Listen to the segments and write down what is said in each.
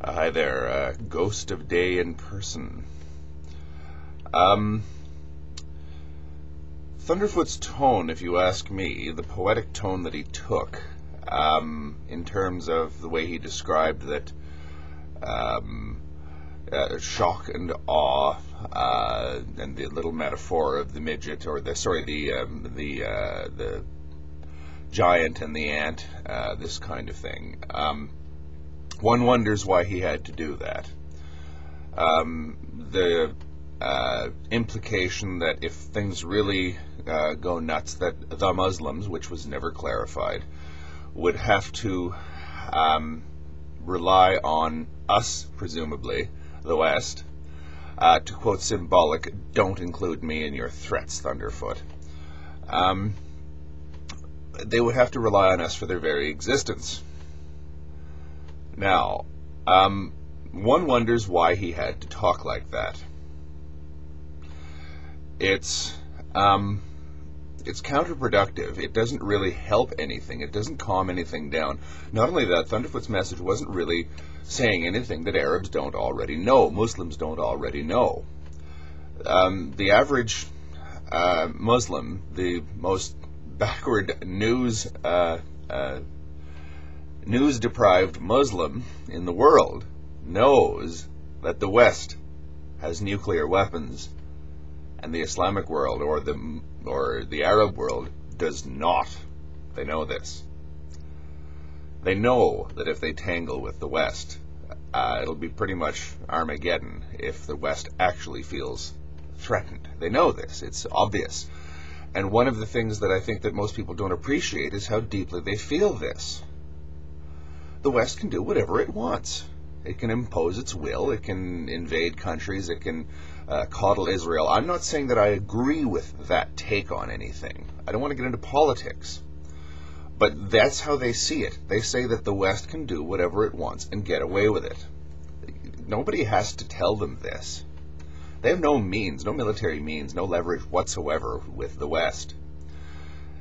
Hi there, ghost of day in person. Thunderfoot's tone, if you ask me, the poetic tone that he took, in terms of the way he described that shock and awe, and the little metaphor of the midget, or the giant and the ant, this kind of thing. One wonders why he had to do that. The implication that if things really go nuts, that the Muslims, which was never clarified, would have to rely on us, presumably, the West, to quote symbolic, "Don't include me in your threats, Thunderfoot." They would have to rely on us for their very existence. Now, one wonders why he had to talk like that. It's counterproductive. It doesn't really help anything. It doesn't calm anything down. Not only that, Thunderfoot's message wasn't really saying anything that Arabs don't already know, Muslims don't already know. The average Muslim, the most backward news-deprived Muslim in the world, knows that the West has nuclear weapons, and the Islamic world or the Arab world does not. They know this. They know that if they tangle with the West, it'll be pretty much Armageddon if the West actually feels threatened. They know this. It's obvious. And one of the things that I think that most people don't appreciate is how deeply they feel this. The West can do whatever it wants. It can impose its will. It can invade countries. It can coddle Israel. I'm not saying that I agree with that take on anything. I don't want to get into politics. But that's how they see it. They say that the West can do whatever it wants and get away with it. Nobody has to tell them this. They have no means, no military means, no leverage whatsoever with the West.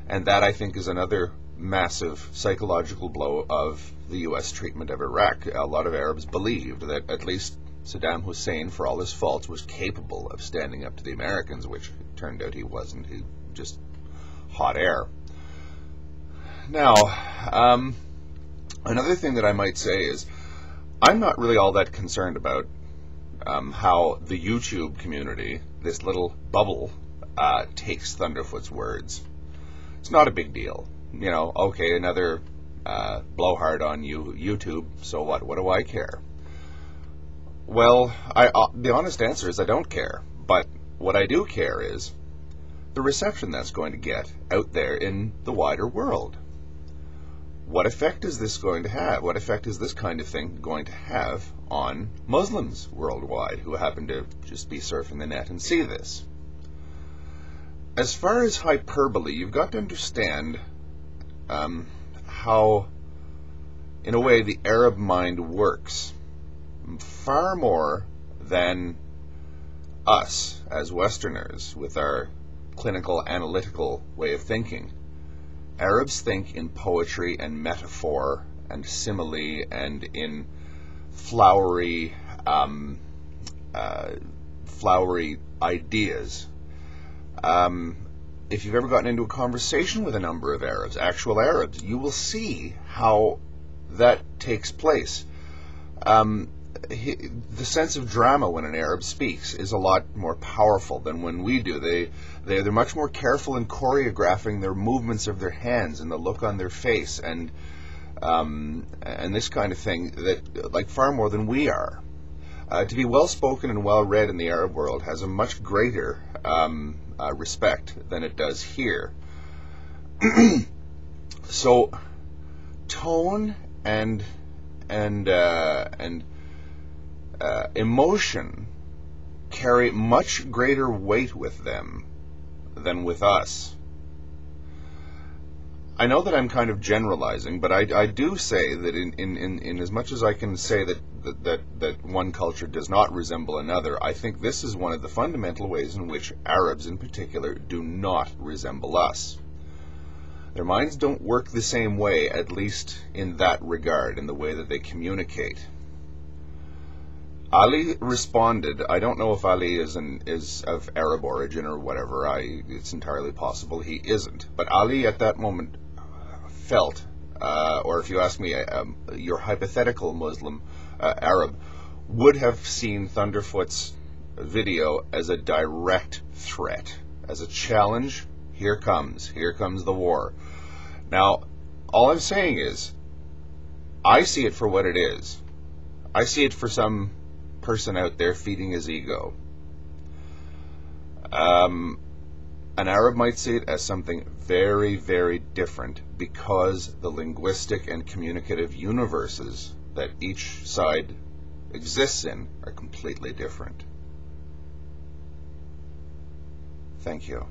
And that, I think, is another massive psychological blow of the U.S. treatment of Iraq. A lot of Arabs believed that at least Saddam Hussein, for all his faults, was capable of standing up to the Americans, which it turned out he wasn't. He just hot air. Now, another thing that I might say is I'm not really all that concerned about how the YouTube community, this little bubble, takes Thunderfoot's words. It's not a big deal. You know, okay, another blowhard on YouTube, so what? What do I care? Well, the honest answer is I don't care. But what I do care is the reception that's going to get out there in the wider world. What effect is this going to have? What effect is this kind of thing going to have on Muslims worldwide who happen to just be surfing the net and see this? As far as hyperbole, you've got to understand how, in a way, the Arab mind works. Far more than us as Westerners with our clinical, analytical way of thinking. Arabs think in poetry and metaphor and simile and in flowery ideas. If you've ever gotten into a conversation with a number of Arabs, actual Arabs, you will see how that takes place. The sense of drama when an Arab speaks is a lot more powerful than when we do. They're much more careful in choreographing their movements of their hands and the look on their face and this kind of thing, that like far more than we are. To be well spoken and well read in the Arab world has a much greater respect than it does here. So tone and emotion carry much greater weight with them than with us. I know that I'm kind of generalizing, but I do say that in as much as I can say that one culture does not resemble another, I think this is one of the fundamental ways in which Arabs in particular do not resemble us. Their minds don't work the same way, at least in that regard, in the way that they communicate. Ali responded. I don't know if Ali is of Arab origin or whatever. It's entirely possible he isn't. But Ali at that moment felt, or if you ask me, your hypothetical Muslim Arab would have seen Thunderfoot's video as a direct threat, as a challenge. Here comes the war. Now, all I'm saying is, I see it for what it is. I see it for some person out there feeding his ego. An Arab might see it as something very, very different, because the linguistic and communicative universes that each side exists in are completely different. Thank you.